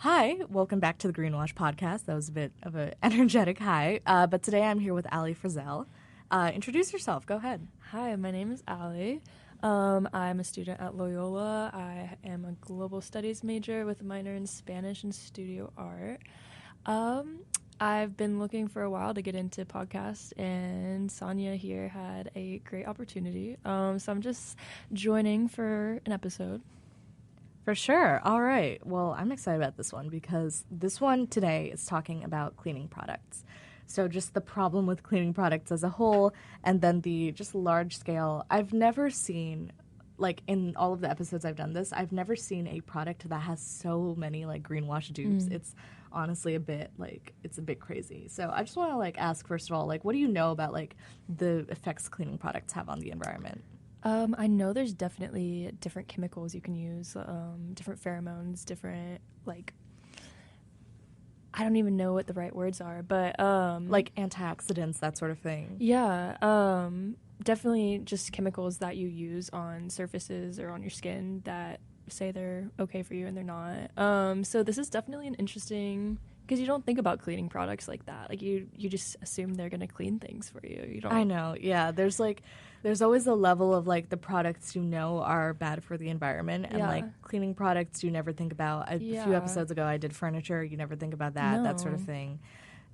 Hi, welcome back to the Greenwashed podcast. That was a bit of an energetic hi, but today I'm here with Ally Frizzell. Introduce yourself. Go ahead. Hi, my name is Ally. I'm a student at WLUW. I am a global studies major with a minor in Spanish and studio art. I've been looking for a while to get into podcasts, and Sania here had a great opportunity. So I'm just joining for an episode. For sure. All right. Well, I'm excited about this one because this one today is talking about cleaning products. So just the problem with cleaning products as a whole, and then the just large scale. I've never seen, like in all of the episodes I've done this, I've never seen a product that has so many like greenwash dupes. It's honestly a bit crazy. So I just want to like ask first of all, like what do you know about like the effects cleaning products have on the environment? I know there's definitely different chemicals you can use, different pheromones, different, like, I don't even know what the right words are, but... like antioxidants, that sort of thing. Yeah, definitely just chemicals that you use on surfaces or on your skin that say they're okay for you and they're not. So this is definitely an interesting... Because you don't think about cleaning products like that. Like, you just assume they're going to clean things for you. You don't... I know, yeah. There's always a level of, like, the products you know are bad for the environment. And, like, cleaning products you never think about. A few episodes ago, I did furniture. You never think about that, that sort of thing.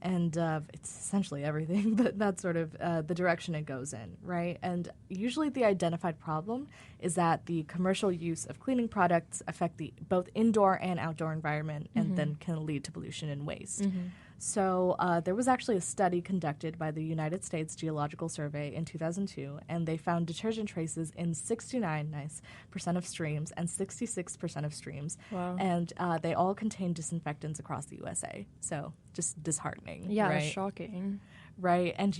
And it's essentially everything, but that's sort of the direction it goes in, right? And usually the identified problem is that the commercial use of cleaning products affect the both indoor and outdoor environment and then can lead to pollution and waste. So there was actually a study conducted by the United States Geological Survey in 2002, and they found detergent traces in 69% of streams and 66% of streams. Wow. And they all contain disinfectants across the USA. So just disheartening. Yeah, right? Shocking. Right. And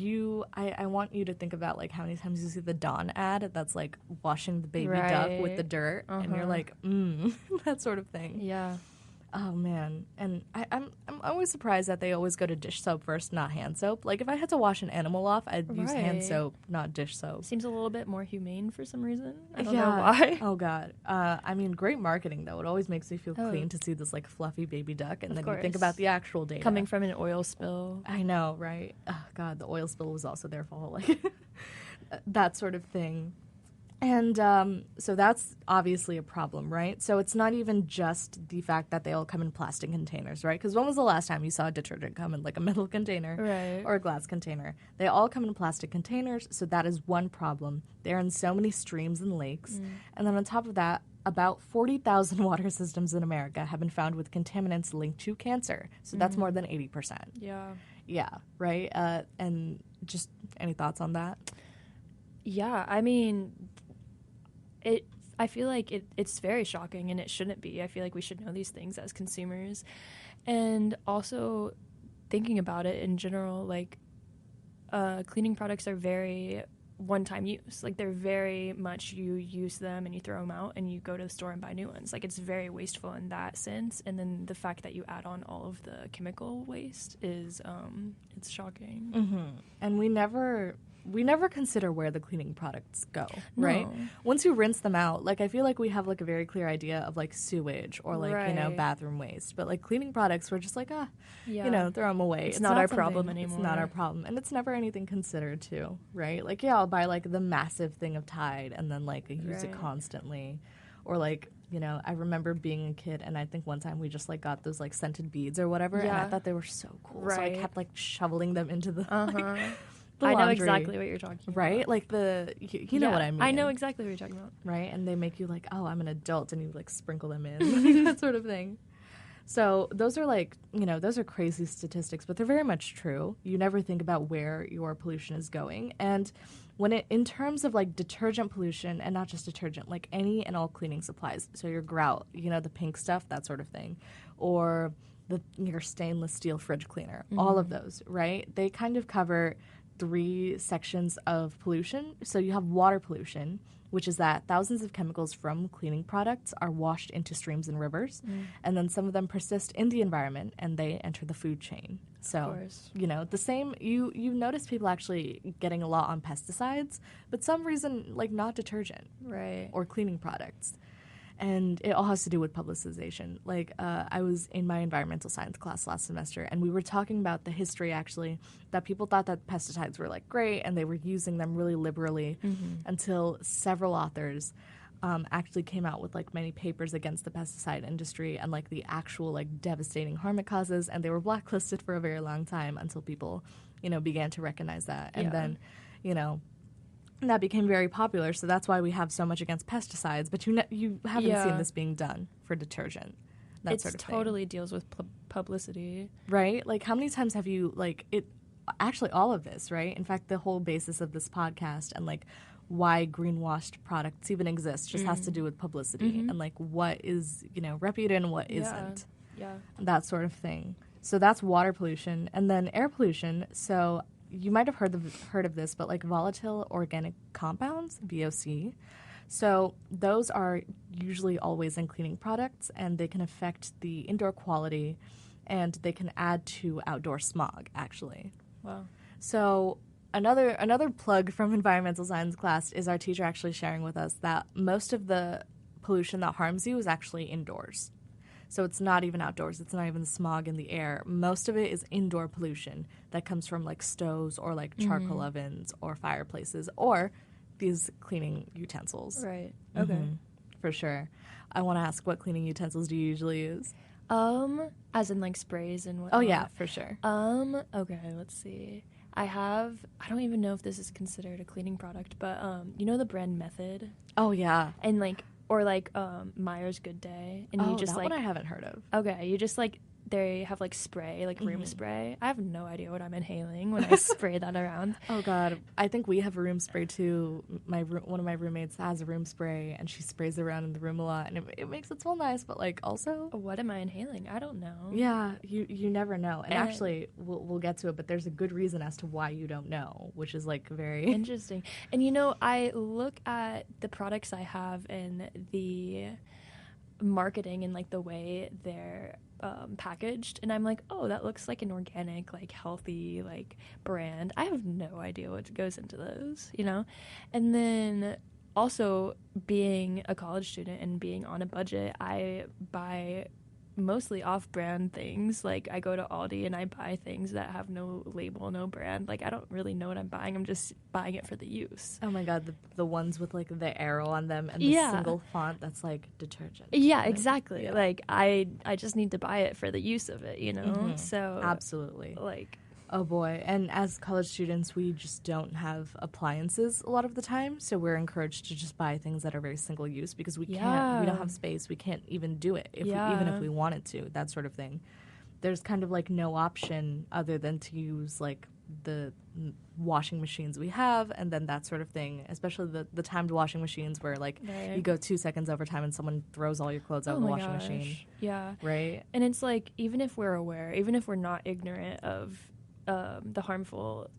I want you to think about like how many times you see the Dawn ad that's like washing the baby duck with the dirt, and you're like, that sort of thing. Yeah. Oh man, and I'm always surprised that they always go to dish soap first, not hand soap. Like if I had to wash an animal off, I'd use hand soap, not dish soap. Seems a little bit more humane for some reason. I don't know why. Oh god. I mean, great marketing though. It always makes me feel clean to see this like fluffy baby duck, and then you think about the actual data coming from an oil spill. I know, right? Oh god, the oil spill was also their fault, like that sort of thing. And so that's obviously a problem, right? So it's not even just the fact that they all come in plastic containers, right? Because when was the last time you saw a detergent come in like a metal container or a glass container? They all come in plastic containers, so that is one problem. They're in so many streams and lakes. And then on top of that, about 40,000 water systems in America have been found with contaminants linked to cancer. So that's more than 80%. Yeah. Yeah, right? And just any thoughts on that? Yeah, I mean... I feel like it's very shocking, and it shouldn't be. I feel like we should know these things as consumers. And also, thinking about it in general, like, cleaning products are very one-time use. Like, they're very much you use them and you throw them out and you go to the store and buy new ones. Like, it's very wasteful in that sense. And then the fact that you add on all of the chemical waste is, it's shocking. And we never consider where the cleaning products go, right? No. Once you rinse them out, like I feel like we have like a very clear idea of like sewage or like, you know, bathroom waste. But like cleaning products, we're just like, you know, throw them away. It's not our problem anymore. It's not our problem. And it's never anything considered too, right? Like, yeah, I'll buy like the massive thing of Tide and then like use it constantly. Or like, you know, I remember being a kid and I think one time we just like got those like scented beads or whatever. And I thought they were so cool. So I kept like shoveling them into the I know exactly what you're talking about. Right? Like you know what I mean. I know exactly what you're talking about. Right? And they make you like, oh, I'm an adult, and you like sprinkle them in, that sort of thing. So those are like, you know, those are crazy statistics, but they're very much true. You never think about where your pollution is going. And in terms of like detergent pollution, and not just detergent, like any and all cleaning supplies, so your grout, you know, the pink stuff, that sort of thing, or your stainless steel fridge cleaner, all of those, right? They kind of cover 3 sections of pollution. So you have water pollution, which is that thousands of chemicals from cleaning products are washed into streams and rivers, and then some of them persist in the environment and they enter the food chain. So, you know, the same, you notice people actually getting a lot on pesticides, but some reason, like not detergent or cleaning products. And it all has to do with publicization. Like, I was in my environmental science class last semester, and we were talking about the history, actually, that people thought that pesticides were, like, great, and they were using them really liberally until several authors actually came out with, like, many papers against the pesticide industry and, like, the actual, like, devastating harm it causes, and they were blacklisted for a very long time until people, you know, began to recognize that. And then, you know, that became very popular, so that's why we have so much against pesticides. But you haven't seen this being done for detergent, that sort of thing. It totally deals with publicity. Right? Like, how many times have you, like, it, actually all of this, right? In fact, the whole basis of this podcast and, like, why greenwashed products even exist just has to do with publicity and, like, what is, you know, reputed and what isn't. Yeah. That sort of thing. So that's water pollution. And then air pollution, so you might have heard of this, but like volatile organic compounds, VOC. So those are usually always in cleaning products, and they can affect the indoor quality, and they can add to outdoor smog, actually. Wow. So another plug from environmental science class is our teacher actually sharing with us that most of the pollution that harms you is actually indoors. So it's not even outdoors. It's not even the smog in the air. Most of it is indoor pollution that comes from, like, stoves or, like, charcoal ovens or fireplaces or these cleaning utensils. Right. Okay. For sure. I want to ask, what cleaning utensils do you usually use? As in, like, sprays and whatnot? Oh, yeah, for sure. Okay, let's see. I don't even know if this is considered a cleaning product, but, you know the brand Method? Oh, yeah. And, like, or like Meyer's Good Day, and you just that like one I haven't heard of. Okay, you just like they have like spray, like room spray. I have no idea what I'm inhaling when I spray that around. Oh God, I think we have a room spray too. One of my roommates has a room spray, and she sprays around in the room a lot, and it makes it smell nice. But like also, what am I inhaling? I don't know. Yeah, you never know. And actually, we'll get to it, but there's a good reason as to why you don't know, which is like very interesting. And you know, I look at the products I have and the marketing and like the way they're packaged, and I'm like, oh, that looks like an organic, like healthy, like brand. I have no idea what goes into those, you know. And then also being a college student and being on a budget, I buy mostly off-brand things. Like I go to Aldi and I buy things that have no label, no brand. Like I don't really know what I'm buying. I'm just buying it for the use. Oh my God, the ones with like the arrow on them and the single font that's like detergent. Yeah, exactly. Yeah. Like I just need to buy it for the use of it, you know? So absolutely. Like, oh boy. And as college students, we just don't have appliances a lot of the time. So we're encouraged to just buy things that are very single use because we don't have space. We can't even do it even if we wanted to, that sort of thing. There's kind of like no option other than to use like the washing machines we have and then that sort of thing, especially the timed washing machines where like you go 2 seconds over time and someone throws all your clothes out of the washing machine. Yeah. Right? And it's like, even if we're aware, even if we're not ignorant of the harmful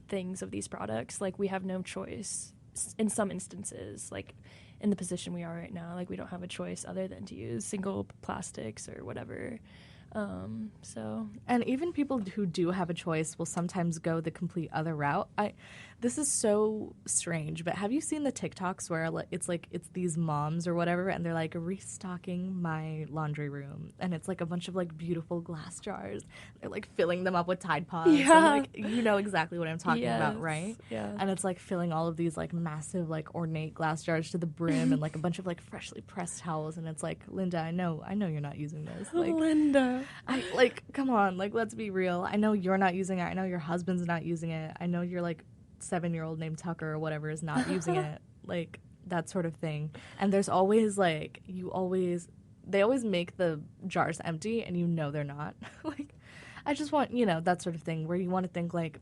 things of these products, like we have no choice in some instances, like in the position we are right now, like we don't have a choice other than to use single plastics or whatever. And even people who do have a choice will sometimes go the complete other route. This is so strange, but have you seen the TikToks where it's these moms or whatever, and they're like restocking my laundry room, and it's like a bunch of like beautiful glass jars. They're like filling them up with Tide Pods. Yeah. And, like, you know exactly what I'm talking about, right? Yeah. And it's like filling all of these like massive like ornate glass jars to the brim and like a bunch of like freshly pressed towels, and it's like, Linda, I know you're not using this. Like, Linda. Come on, like, let's be real. I know you're not using it. I know your husband's not using it. I know your, like, 7-year-old named Tucker or whatever is not using it. Like, that sort of thing. And there's always, like, they always make the jars empty, and you know they're not. Like, I just want, that sort of thing where you want to think, like,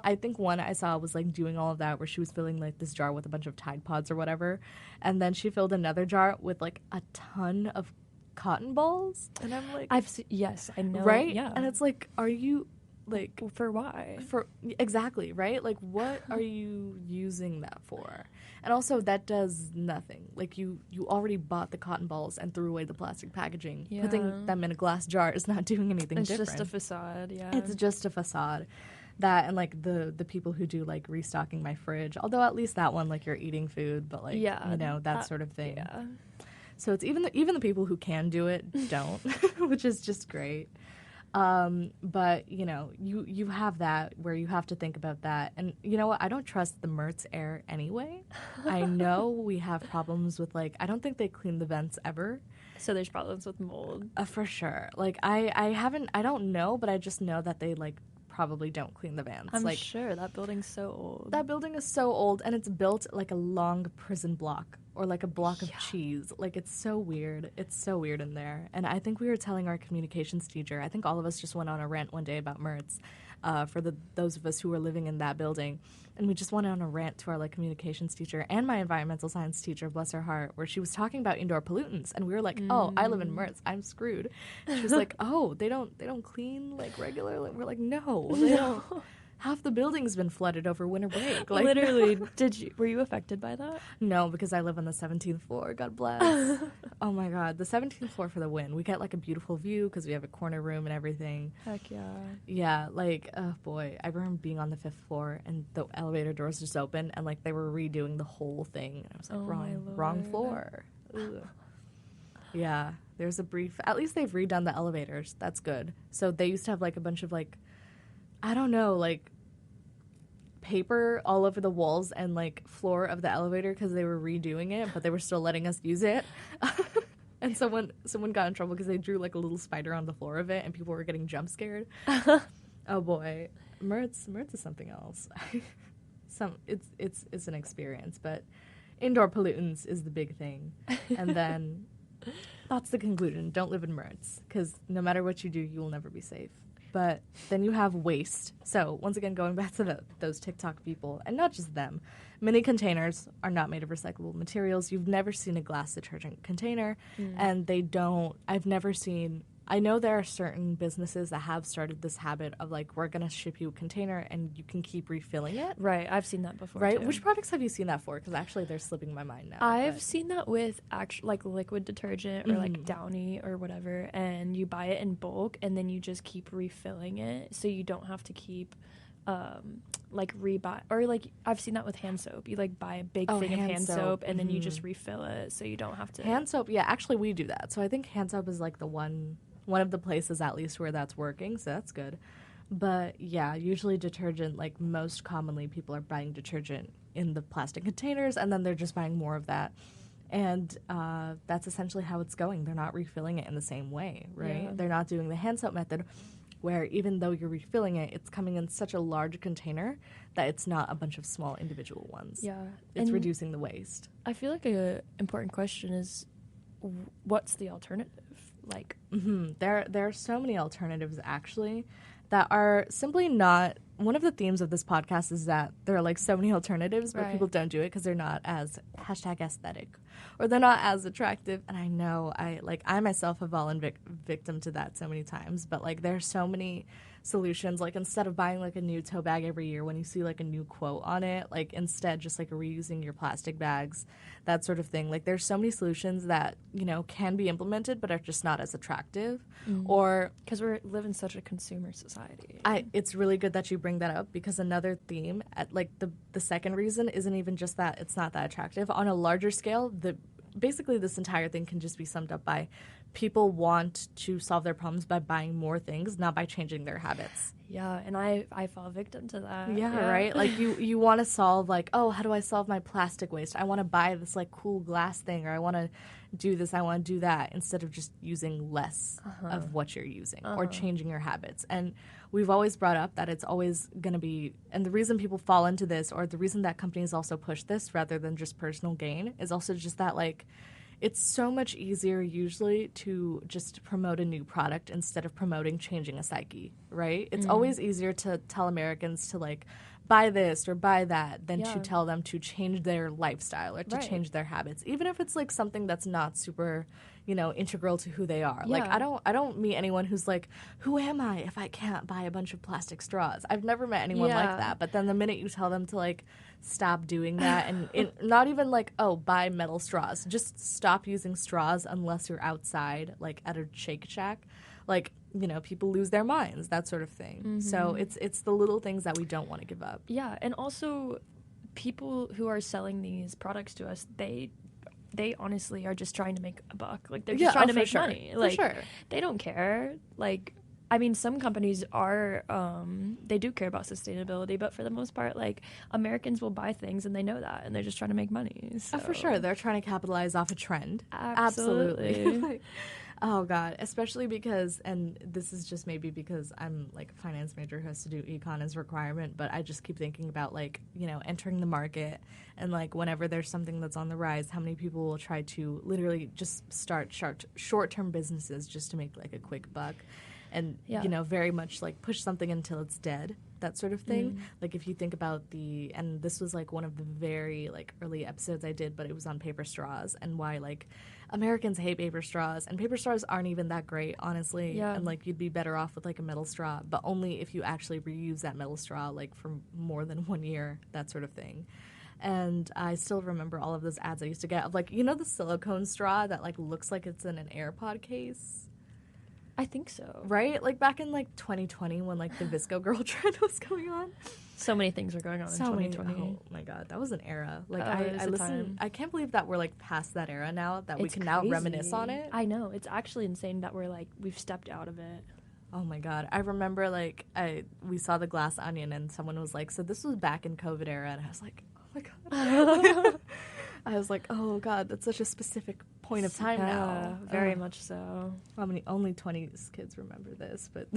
I think one I saw was, like, doing all of that where she was filling, like, this jar with a bunch of Tide Pods or whatever. And then she filled another jar with, like, a ton of cotton balls, and I'm like, yes, I know, right? Yeah. And it's like, are you like, for why? For exactly, right? Like, what are you using that for? And also, that does nothing. Like, you already bought the cotton balls and threw away the plastic packaging. Yeah. Putting them in a glass jar is not doing anything different. It's just a facade. Yeah, it's just a facade. That and like the people who do like restocking my fridge, although at least that one, like, you're eating food, but like, that sort of thing. Yeah. So it's even the people who can do it don't, which is just great. But you have that where you have to think about that. And you know what? I don't trust the Mertz air anyway. I know we have problems with I don't think they clean the vents ever. So there's problems with mold. For sure. I don't know, but I just know that they probably don't clean the vents. I'm sure that building's so old. That building is so old, and it's built like a long prison block or like a block of cheese. It's so weird. It's so weird in there. And I think we were telling our communications teacher, I think all of us just went on a rant one day about Mertz for those of us who were living in that building. And we just went on a rant to our communications teacher and my environmental science teacher, bless her heart, where she was talking about indoor pollutants, and we were like, "Oh, I live in Mertz, I'm screwed." She was like, "Oh, they don't clean regularly." We're like, "No, they don't." Half the building's been flooded over winter break. Literally, were you affected by that? No, because I live on the 17th floor. God bless. Oh my God, the 17th floor for the win. We get a beautiful view because we have a corner room and everything. Heck yeah. Yeah, oh boy, I remember being on the 5th floor and the elevator doors just open and they were redoing the whole thing. And I was like, wrong floor. Yeah, there's a brief. At least they've redone the elevators. That's good. So they used to have a bunch of I don't know, paper all over the walls and floor of the elevator because they were redoing it, but they were still letting us use it. And someone got in trouble because they drew a little spider on the floor of it, and people were getting jump scared. Oh boy, Mertz is something else. It's an experience, but indoor pollutants is the big thing, and then that's the conclusion. Don't live in Mertz because no matter what you do, you will never be safe. But then you have waste. So once again, going back to those TikTok people, and not just them, mini containers are not made of recyclable materials. You've never seen a glass detergent container, and I know there are certain businesses that have started this habit of we're going to ship you a container and you can keep refilling it. Right, I've seen that before. Right, too. Which products have you seen that for? Because actually they're slipping my mind now. I've seen that with liquid detergent or Downy or whatever, and you buy it in bulk and then you just keep refilling it, so you don't have to keep rebuy, or I've seen that with hand soap. You buy a big thing of hand soap and then you just refill it, so you don't have to. Hand soap, yeah, actually we do that. So I think hand soap is the one of the places at least where that's working, so that's good. But yeah, usually detergent, most commonly people are buying detergent in the plastic containers and then they're just buying more of that. And that's essentially how it's going. They're not refilling it in the same way, right? Yeah. They're not doing the hand soap method where even though you're refilling it, it's coming in such a large container that it's not a bunch of small individual ones. Yeah. It's reducing the waste. I feel an important question is, what's the alternative? There are so many alternatives actually that are simply not. One of the themes of this podcast is that there are so many alternatives, but people don't do it because they're not as #aesthetic or they're not as attractive. And I know I myself have fallen victim to that so many times, but there are so many solutions. Instead of buying a new tote bag every year, when you see a new quote on it, instead just reusing your plastic bags, that sort of thing. There's so many solutions that can be implemented but are just not as attractive. Or because we live in such a consumer society. It's really good that you bring that up, because another theme at the second reason isn't even just that it's not that attractive. On a larger scale, basically this entire thing can just be summed up by people want to solve their problems by buying more things, not by changing their habits. Yeah, and I fall victim to that. Yeah. Right? You want to solve how do I solve my plastic waste? I want to buy this cool glass thing, or I want to do this, I want to do that, instead of just using less of what you're using or changing your habits. And we've always brought up that it's always going to be, and the reason people fall into this, or the reason that companies also push this rather than just personal gain, is also just that it's so much easier usually to just promote a new product instead of promoting changing a psyche, right? It's always easier to tell Americans to buy this or buy that than to tell them to change their lifestyle or to change their habits, even if it's something that's not super, integral to who they are. Yeah. I don't meet anyone who's who am I if I can't buy a bunch of plastic straws? I've never met anyone like that. But then the minute you tell them to stop doing that, and not even buy metal straws, just stop using straws unless you're outside at a Shake Shack, people lose their minds, that sort of thing. So it's the little things that we don't want to give up. Yeah, and also people who are selling these products to us, they they honestly are just trying to make a buck. Like, they're just trying to make money. Like, they don't care. Like, I mean, some companies are, they do care about sustainability, but for the most part, like, Americans will buy things and they know that, and they're just trying to make money. So. Oh, for sure. They're trying to capitalize off a trend. Absolutely. Like, oh, God. Especially because, and this is just maybe because I'm, like, a finance major who has to do econ as a requirement, but I just keep thinking about, like, you know, entering the market and, like, whenever there's something that's on the rise, how many people will try to literally just start short-term businesses just to make, like, a quick buck. And, you know, very much, like, push something until it's dead, that sort of thing. Like, if you think about and this was, like, one of the very, like, early episodes I did, but it was on paper straws and why, like, Americans hate paper straws. And paper straws aren't even that great, honestly. Yeah. And, like, you'd be better off with, like, a metal straw, but only if you actually reuse that metal straw, like, for more than 1 year, that sort of thing. And I still remember all of those ads I used to get of, like, you know, the silicone straw that, like, looks like it's in an AirPod case? I think so. Right? Like, back in, like, 2020 when, like, the Visco Girl trend was going on. So many things were going on in 2020. Oh, my God. That was an era. Like, I listen, I can't believe that we're, like, past that era now, that we can now reminisce on it. I know. It's actually insane that we've stepped out of it. Oh, my God. I remember, like, we saw The Glass Onion, and someone was like, so this was back in COVID era, and I was like, oh, my God. I was like, oh, God, that's such a specific point of time now. Very much so. Only 20s kids remember this, but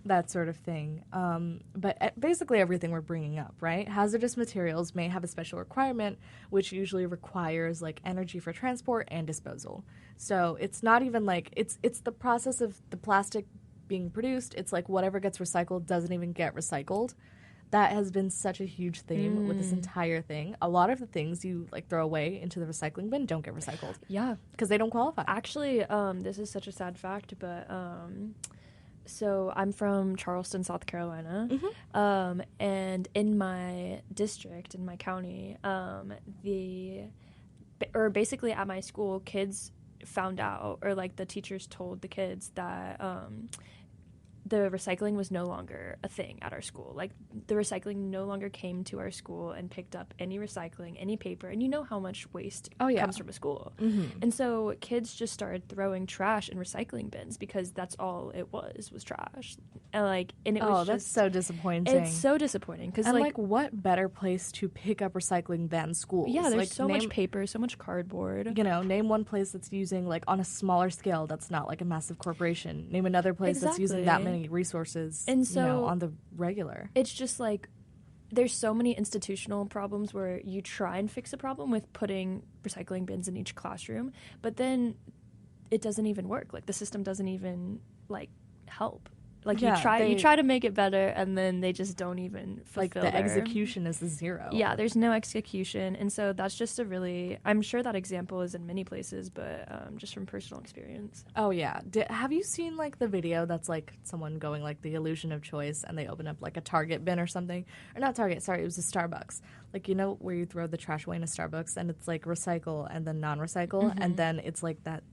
that sort of thing. But basically everything we're bringing up, right? Hazardous materials may have a special requirement, which usually requires, like, energy for transport and disposal. So it's not even, like, it's the process of the plastic being produced. It's, like, whatever gets recycled doesn't even get recycled. That has been such a huge theme with this entire thing. A lot of the things you, like, throw away into the recycling bin don't get recycled. Yeah. Because they don't qualify. Actually, this is such a sad fact, but so I'm from Charleston, South Carolina. And in my district, in my county, basically at my school, kids found out, or, like, the teachers told the kids that the recycling was no longer a thing at our school. Like, the recycling no longer came to our school and picked up any recycling, any paper. And you know how much waste comes from a school. And so kids just started throwing trash in recycling bins because that's all it was trash. And it was that's so disappointing. It's so disappointing. Cause, and, like, what better place to pick up recycling than schools? Yeah, there's like, so much paper, so much cardboard. You know, name one place that's using, like, on a smaller scale that's not, like, a massive corporation. Name another place that's using that many resources, and so, you know, on the regular. It's just, like, there's so many institutional problems where you try and fix a problem with putting recycling bins in each classroom, but then it doesn't even work. Like, the system doesn't even, like, help. Like, you try to make it better, and then they just don't even fulfill. Like, the execution is a zero. Yeah, there's no execution, and so that's just I'm sure that example is in many places, but just from personal experience. Oh, yeah. Have you seen, like, the video that's, like, someone going, like, the illusion of choice, and they open up, like, a Target bin or something? Or not Target, sorry, it was a Starbucks. Like, you know, where you throw the trash away in a Starbucks, and it's, like, recycle and then non-recycle, and then it's, like, that,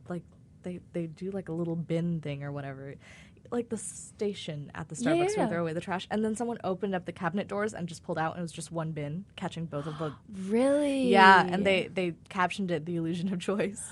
like, they do, like, a little bin thing or whatever. Like, the station at the Starbucks where they throw away the trash, and then someone opened up the cabinet doors and just pulled out, and it was just one bin catching both of the. Really? Yeah, and they captioned it "The Illusion of Choice."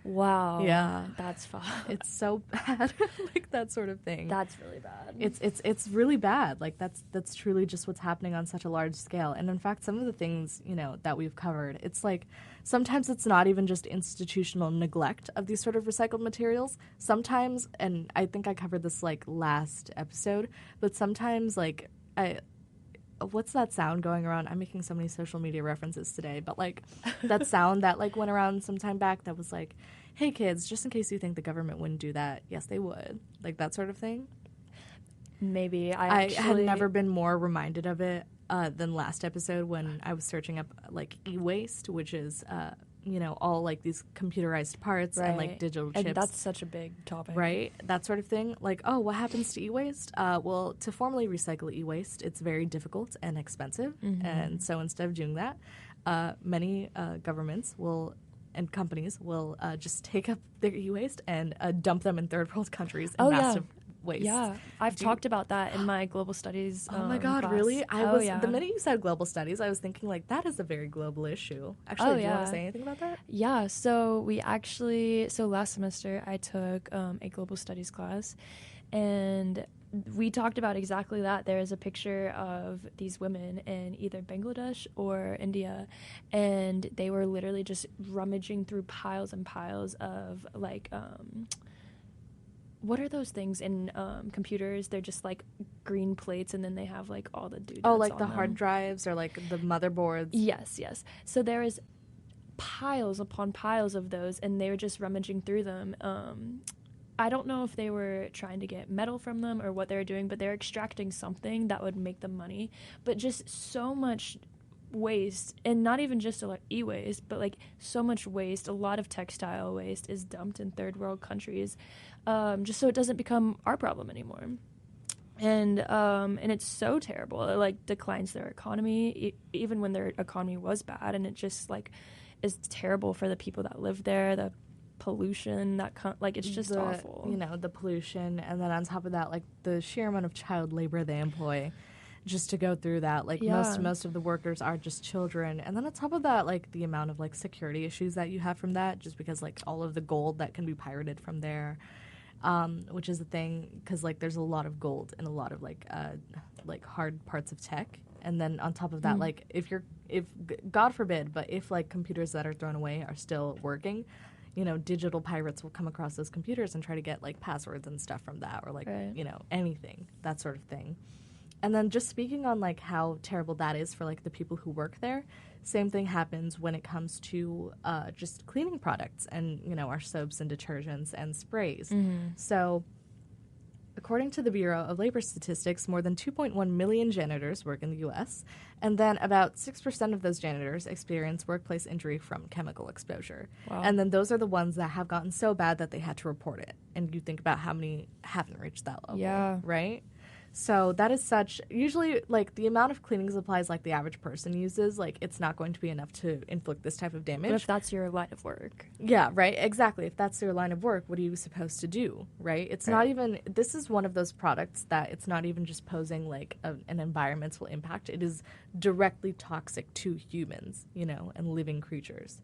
Wow. Yeah, that's fun. It's so bad, like, that sort of thing. That's really bad. It's really bad. Like, that's truly just what's happening on such a large scale. And in fact, some of the things, you know, that we've covered, it's like sometimes it's not even just institutional neglect of these sort of recycled materials. Sometimes, and I think I covered this, like, last episode, but sometimes, like, what's that sound going around? I'm making so many social media references today, but, like, that sound that, like, went around some time back that was like, hey, kids, just in case you think the government wouldn't do that, yes, they would. Like, that sort of thing. Maybe. I had never been more reminded of it than last episode when I was searching up, like, e-waste, which is, you know, all, like, these computerized parts and, like, digital chips. And that's such a big topic. Right? That sort of thing. Like, oh, what happens to e-waste? Well, to formally recycle e-waste, it's very difficult and expensive. And so instead of doing that, many governments and companies will just take up their e-waste and dump them in third world countries in waste. Yeah, I've talked about that in my global studies Oh my God, class. really? Yeah. The minute you said global studies, I was thinking like that is a very global issue. Actually, do you want to say anything about that? Yeah, so last semester I took a global studies class, and we talked about exactly that. There is a picture of these women in either Bangladesh or India, and they were literally just rummaging through piles and piles of like what are those things in computers? They're just like green plates, and then they have like all the doodads Oh, like on the them. hard drives or like the motherboards. Yes. So there is piles upon piles of those, and they were just rummaging through them. I don't know if they were trying to get metal from them or what they were doing, but they're extracting something that would make them money. But just so much waste, and not even just e-waste, but like so much waste. A lot of textile waste is dumped in third world countries, just so it doesn't become our problem anymore. And it's so terrible. It like declines their economy, even when their economy was bad, and it just like is terrible for the people that live there. The pollution it's just awful. You know, the pollution, and then on top of that, like the sheer amount of child labor they employ just to go through that. Like most of the workers are just children, and then on top of that, like the amount of like security issues that you have from that, just because like all of the gold that can be pirated from there, which is the thing, because like there's a lot of gold and a lot of like hard parts of tech. And then on top of that, like if God forbid, but if like computers that are thrown away are still working, you know, digital pirates will come across those computers and try to get like passwords and stuff from that, or like, you know, anything, that sort of thing. And then just speaking on like how terrible that is for like the people who work there, same thing happens when it comes to just cleaning products and, you know, our soaps and detergents and sprays. So according to the Bureau of Labor Statistics, more than 2.1 million janitors work in the U.S., and then about 6% of those janitors experience workplace injury from chemical exposure. Wow. And then those are the ones that have gotten so bad that they had to report it. And you think about how many haven't reached that level, right? So that is usually, like, the amount of cleaning supplies, like, the average person uses, like, it's not going to be enough to inflict this type of damage. But if that's your line of work. Yeah, right, exactly. If that's your line of work, what are you supposed to do, right? It's not even, this is one of those products that it's not even just posing, like, an environmental impact. It is directly toxic to humans, you know, and living creatures.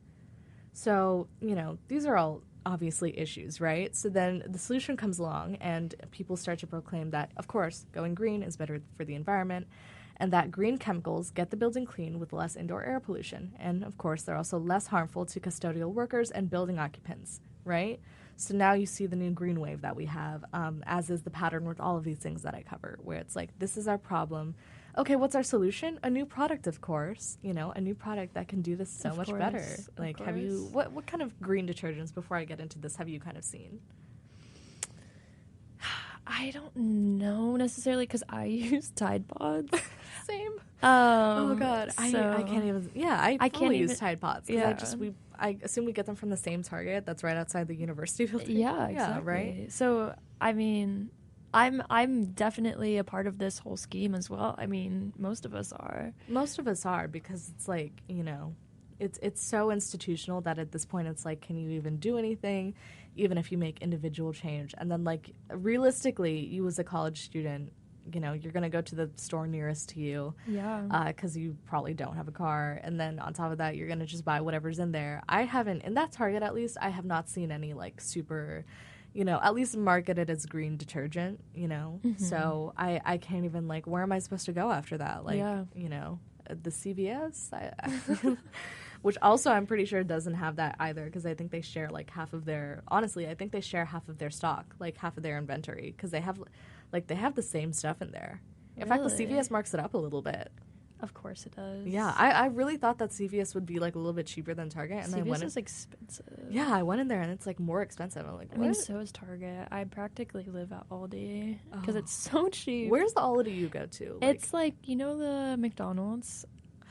So, you know, these are all obviously issues, right? So then the solution comes along and people start to proclaim that, of course, going green is better for the environment, and that green chemicals get the building clean with less indoor air pollution. And, of course, they're also less harmful to custodial workers and building occupants, right? So now you see the new green wave that we have, as is the pattern with all of these things that I cover, where it's like, this is our problem. Okay, what's our solution? A new product, of course. You know, a new product that can do this so much better. Like, have you, what kind of green detergents, before I get into this, have you kind of seen? I don't know necessarily, because I use Tide Pods. Same. Oh, God. I can't even, I fully use Tide Pods. Because I assume we get them from the same Target that's right outside the university building. Yeah, exactly. Right? So, I mean, I'm definitely a part of this whole scheme as well. I mean, most of us are. Most of us are, because it's like, you know, it's so institutional that at this point it's like, can you even do anything, even if you make individual change? And then, like, realistically, you as a college student, you know, you're going to go to the store nearest to you. Yeah. Because you probably don't have a car. And then on top of that, you're going to just buy whatever's in there. I haven't, in that Target at least, I have not seen any, like, super, you know, at least marketed as green detergent, you know? Mm-hmm. So I can't even, like, where am I supposed to go after that? Like, you know, the CVS? Which also I'm pretty sure doesn't have that either, because I think they share, like, half of their, honestly, I think they share half of their stock, like, half of their inventory, because they have, like, they have the same stuff in there. Really? In fact, the CVS marks it up a little bit. Of course it does. Yeah, I really thought that CVS would be, like, a little bit cheaper than Target. And CVS is expensive. Yeah, I went in there and it's, like, more expensive. I'm like, what? I mean, so is Target. I practically live at Aldi because it's so cheap. Where's the Aldi you go to? Like, it's, like, you know the McDonald's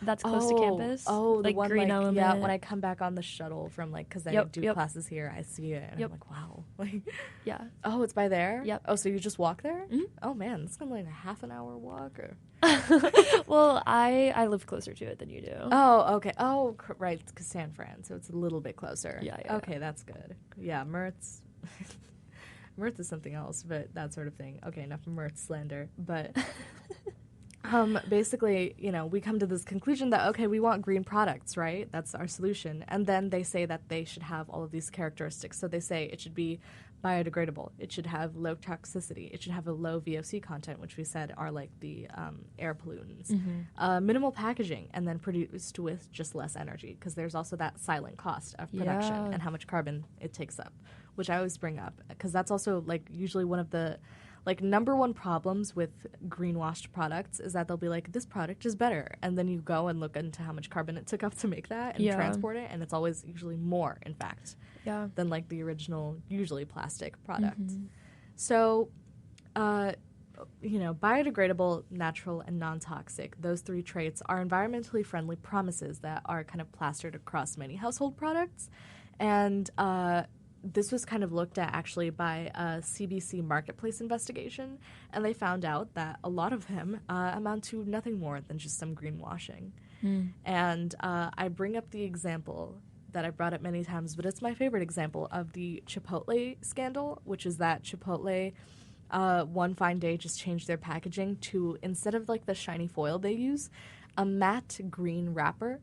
that's close to campus? Oh, like the one, Green like, Element. yeah, when I come back on the shuttle from, like, because I do classes here, I see it, and I'm like, wow. Like, yeah. Oh, it's by there? Yep. Oh, so you just walk there? Mm-hmm. Oh, man, it's going to be like a half an hour walk, or... Well, I live closer to it than you do. Oh, okay. Oh, right, because San Fran, so it's a little bit closer. Yeah. Okay, that's good. Yeah, Mertz. Mirth is something else, but that sort of thing. Okay, enough mirth slander. But basically, we come to this conclusion that, okay, we want green products, right? That's our solution. And then they say that they should have all of these characteristics. So they say it should be biodegradable. It should have low toxicity. It should have a low VOC content, which we said are like the air pollutants. Minimal packaging, and then produced with just less energy, because there's also that silent cost of production and how much carbon it takes up, which I always bring up, because that's also like usually one of the number one problems with greenwashed products is that they'll be like, this product is better. And then you go and look into how much carbon it took up to make that and transport it. And it's always usually more, in fact, than like the original, usually plastic product. So, biodegradable, natural, and non-toxic, those three traits are environmentally friendly promises that are kind of plastered across many household products. And, this was kind of looked at actually by a CBC marketplace investigation, and they found out that a lot of them amount to nothing more than just some greenwashing. And I bring up the example that I've brought up many times, but it's my favorite example of the Chipotle scandal, which is that Chipotle one fine day just changed their packaging to, instead of like the shiny foil they use, a matte green wrapper.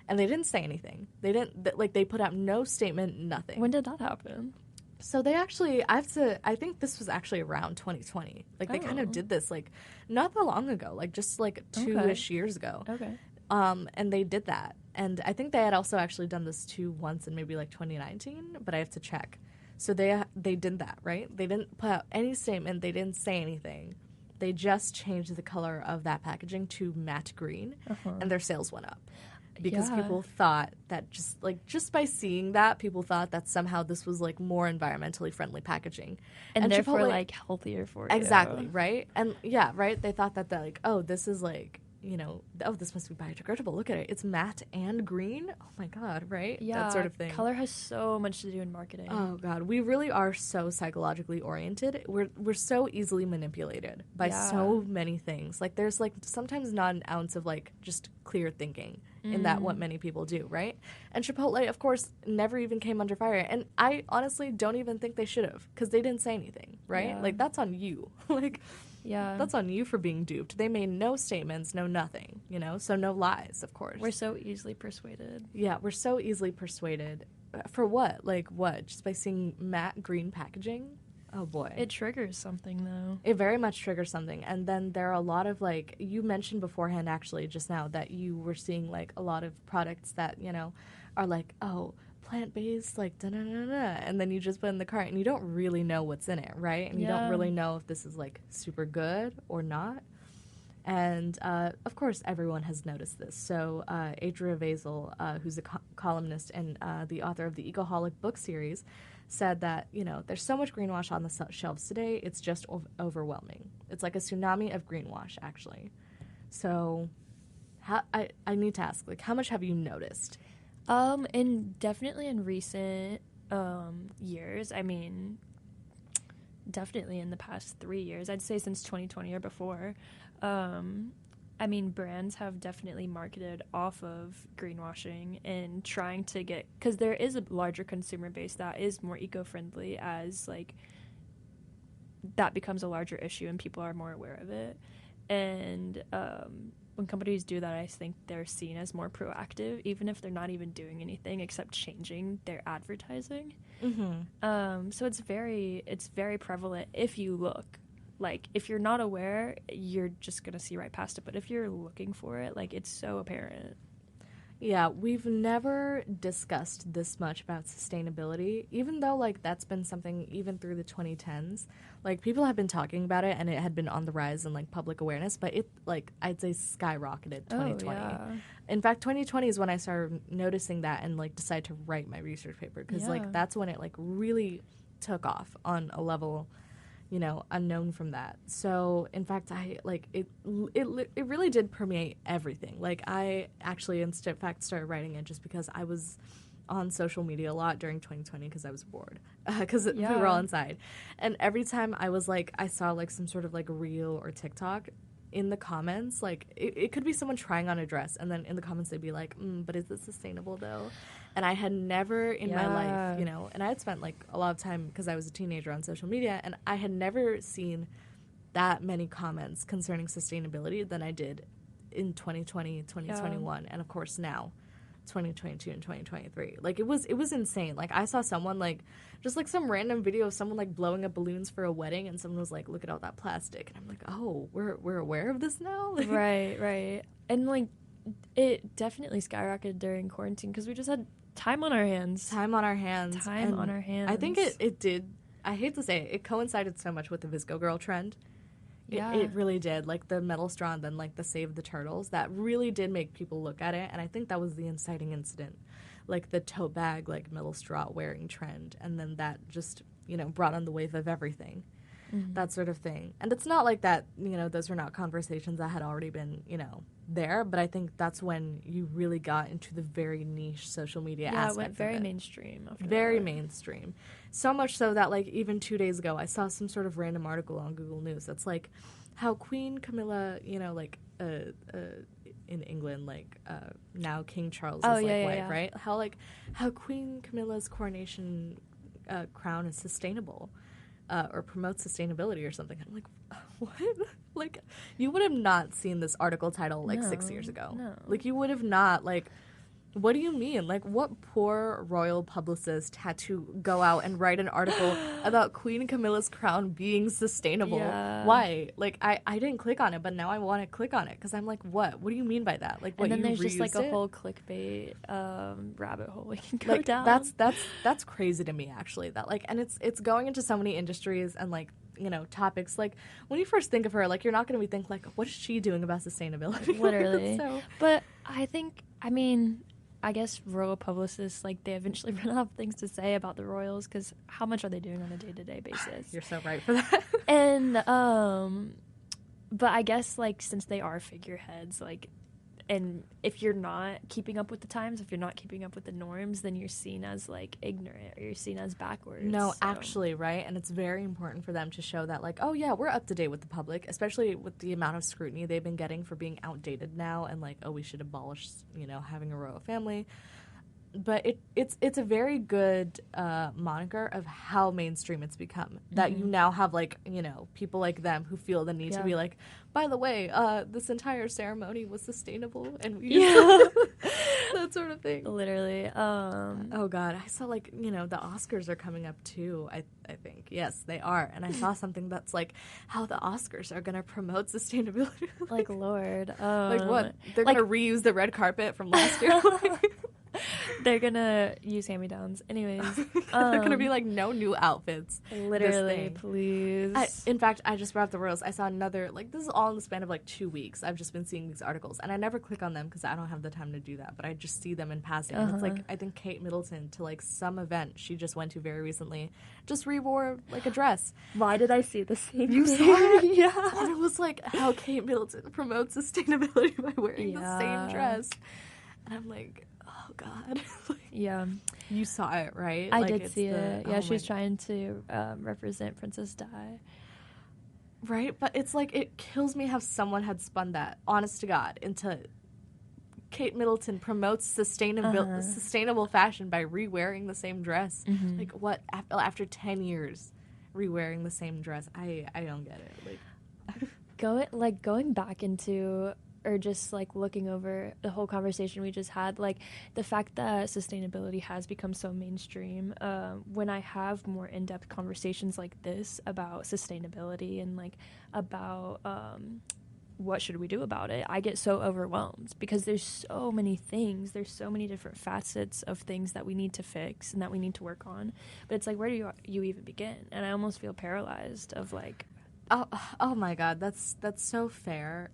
And they didn't say anything. They put out no statement, nothing. When did that happen? So they actually, I think this was actually around 2020. Like, they kind of did this, like, not that long ago, like, just, like, 2-ish years ago. Okay. And they did that. And I think they had also actually done this, too, once in maybe, like, 2019, but I have to check. So they did that, right? They didn't put out any statement. They didn't say anything. They just changed the color of that packaging to matte green, and their sales went up. Because people thought that just by seeing that, people thought that somehow this was like more environmentally friendly packaging, and therefore Chipotle, like healthier for you. Exactly, right? And right, they thought that like, oh, this is like, this must be biodegradable. Look at it, it's matte and green. Oh my god, right? Yeah, that sort of thing. Color has so much to do in marketing. Oh god, we really are so psychologically oriented. We're so easily manipulated by so many things. Like there's like sometimes not an ounce of like just clear thinking in that what many people do, right? And Chipotle, of course, never even came under fire. And I honestly don't even think they should have, because they didn't say anything, right? Yeah. Like, that's on you. That's on you for being duped. They made no statements, no nothing, so no lies, of course. We're so easily persuaded. Yeah, we're so easily persuaded. For what? Like, what? Just by seeing matte green packaging? Oh, boy. It triggers something, though. It very much triggers something. And then there are a lot of, like, you mentioned beforehand, actually, just now, that you were seeing, like, a lot of products that, are like, oh, plant-based, like, da-da-da-da. And then you just put in the cart, and you don't really know what's in it, right? And you don't really know if this is, like, super good or not. And, of course, everyone has noticed this. So Adria Frizzell, who's a columnist and the author of the Ecoholic book series, said that, there's so much greenwash on the shelves today, it's just overwhelming. It's like a tsunami of greenwash, actually. So I need to ask, like, how much have you noticed? Definitely in recent years. I mean, definitely in the past 3 years. I'd say since 2020 or before. I mean, brands have definitely marketed off of greenwashing and trying to get, because there is a larger consumer base that is more eco-friendly, as like that becomes a larger issue and people are more aware of it. And when companies do that, I think they're seen as more proactive, even if they're not even doing anything except changing their advertising. So it's very prevalent if you look. Like, if you're not aware, you're just going to see right past it. But if you're looking for it, like, it's so apparent. Yeah, we've never discussed this much about sustainability, even though, like, that's been something even through the 2010s. Like, people have been talking about it, and it had been on the rise in, like, public awareness. But it, like, I'd say skyrocketed 2020. Oh, yeah. In fact, 2020 is when I started noticing that and, like, decided to write my research paper. Because, like, that's when it, like, really took off on a level, unknown from that. So, in fact, I, like, it really did permeate everything. Like, I actually, in fact, started writing it just because I was on social media a lot during 2020 because I was bored. Because we were all inside. And every time I was, like, I saw, like, some sort of, like, reel or TikTok, in the comments, like, it could be someone trying on a dress, and then in the comments they'd be like, but is this sustainable, though? And I had never in my Yeah. life, you know, and I had spent like a lot of time because I was a teenager on social media, and I had never seen that many comments concerning sustainability than I did in 2020, 2021, and of course now 2022 and 2023. Like it was insane. Like I saw someone like just like some random video of someone like blowing up balloons for a wedding, and someone was like, look at all that plastic, and I'm like, oh, we're aware of this now. Like, Right. And like it definitely skyrocketed during quarantine because we just had time on our hands. Time on our hands. I think it did. I hate to say it coincided so much with the Visco Girl trend. It really did. Like the metal straw and then like the Save the Turtles. That really did make people look at it. And I think that was the inciting incident. Like the tote bag, like metal straw wearing trend. And then that just, you know, brought on the wave of everything. Mm-hmm. That sort of thing. And it's not like that, you know, those were not conversations that had already been, you know, there. But I think that's when you really got into the very niche social media aspect. Yeah, it went very mainstream. Very mainstream. So much so that, like, even 2 days ago, I saw some sort of random article on Google News that's like how Queen Camilla, you know, like, in England, like, now King Charles' wife, right? How Queen Camilla's coronation crown is sustainable. Or promotes sustainability or something. I'm like, what? Like, you would have not seen this article title like 6 years ago. No. Like, you would have not, like, what do you mean? Like, what poor royal publicist had to go out and write an article about Queen Camilla's crown being sustainable? Yeah. Why? Like, I didn't click on it, but now I want to click on it because I'm like, what? What do you mean by that? Like, what? And then you there's just like a it? whole clickbait rabbit hole we can go like, down. That's crazy to me, actually. That like, and it's going into so many industries and like, you know, topics. Like when you first think of her, like you're not going to be thinking like, what is she doing about sustainability? Literally. So, but I guess royal publicists, like, they eventually run out of things to say about the royals because how much are they doing on a day-to-day basis? You're so right for that. And but I guess, like, since they are figureheads, like, and if you're not keeping up with the times, if you're not keeping up with the norms, then you're seen as, like, ignorant or you're seen as backwards. No, actually, right? And it's very important for them to show that, like, oh, yeah, we're up to date with the public, especially with the amount of scrutiny they've been getting for being outdated now and, like, oh, we should abolish, you know, having a royal family. But it's a very good moniker of how mainstream it's become. That you now have, like, you know, people like them who feel the need to be like, by the way, this entire ceremony was sustainable and we that sort of thing. Literally. Oh God, I saw, like, you know, the Oscars are coming up too. I think yes, they are. And I saw something that's like how the Oscars are gonna promote sustainability. Like Lord, like what? They're gonna reuse the red carpet from last year. They're gonna use hand-me-downs. Anyways, they're gonna be like no new outfits. Literally, please. In fact, I just brought up the royals. I saw another, like, this is all in the span of like 2 weeks. I've just been seeing these articles, and I never click on them because I don't have the time to do that. But I just see them in passing. And it's like, I think Kate Middleton, to like some event she just went to very recently, just re-wore like a dress. Why did I see the same? You thing? saw it? Yeah. And it was like how Kate Middleton promotes sustainability by wearing the same dress, and I'm like, oh God. Yeah. You saw it, right? I like, did see it. Yeah, she was trying to represent Princess Di. Right? But it's like, it kills me how someone had spun that, honest to God, into Kate Middleton promotes sustainable fashion by re-wearing the same dress. Mm-hmm. Like, what? After 10 years, re-wearing the same dress. I don't get it. Like, going back into, or just like looking over the whole conversation we just had, like the fact that sustainability has become so mainstream, when I have more in-depth conversations like this about sustainability and like about what should we do about it, I get so overwhelmed because there's so many things, there's so many different facets of things that we need to fix and that we need to work on, but it's like, where do you even begin? And I almost feel paralyzed of like, Oh my God, that's so fair,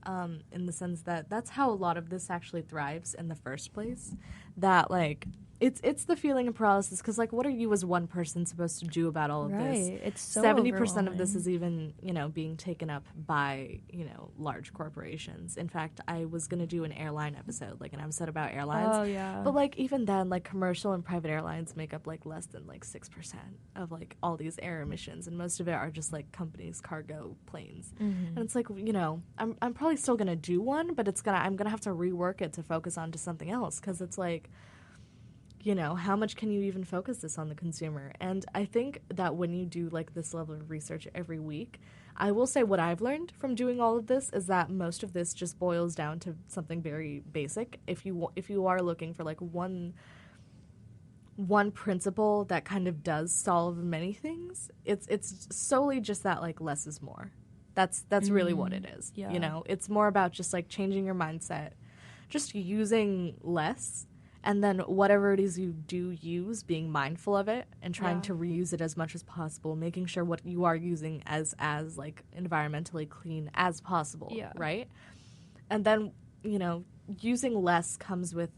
in the sense that that's how a lot of this actually thrives in the first place. That, like, it's the feeling of paralysis, because, like, what are you as one person supposed to do about all of this? It's so 70% of this is even, you know, being taken up by, you know, large corporations. In fact, I was going to do an airline episode, like an episode about airlines. Oh, yeah. But, like, even then, like, commercial and private airlines make up, like, less than, like, 6% of, like, all these air emissions. And most of it are just, like, companies' cargo planes. Mm-hmm. And it's like, you know, I'm probably still going to do one, but I'm going to have to rework it to focus on to something else, because it's like, how much can you even focus this on the consumer? And I think that when you do like this level of research every week, I will say what I've learned from doing all of this is that most of this just boils down to something very basic. If you are looking for like one principle that kind of does solve many things, it's solely just that like less is more. That's really what it is. Yeah. It's more about just like changing your mindset, just using less, and then whatever it is you do use, being mindful of it and trying to reuse it as much as possible, making sure what you are using as like environmentally clean as possible, right? And then, using less comes with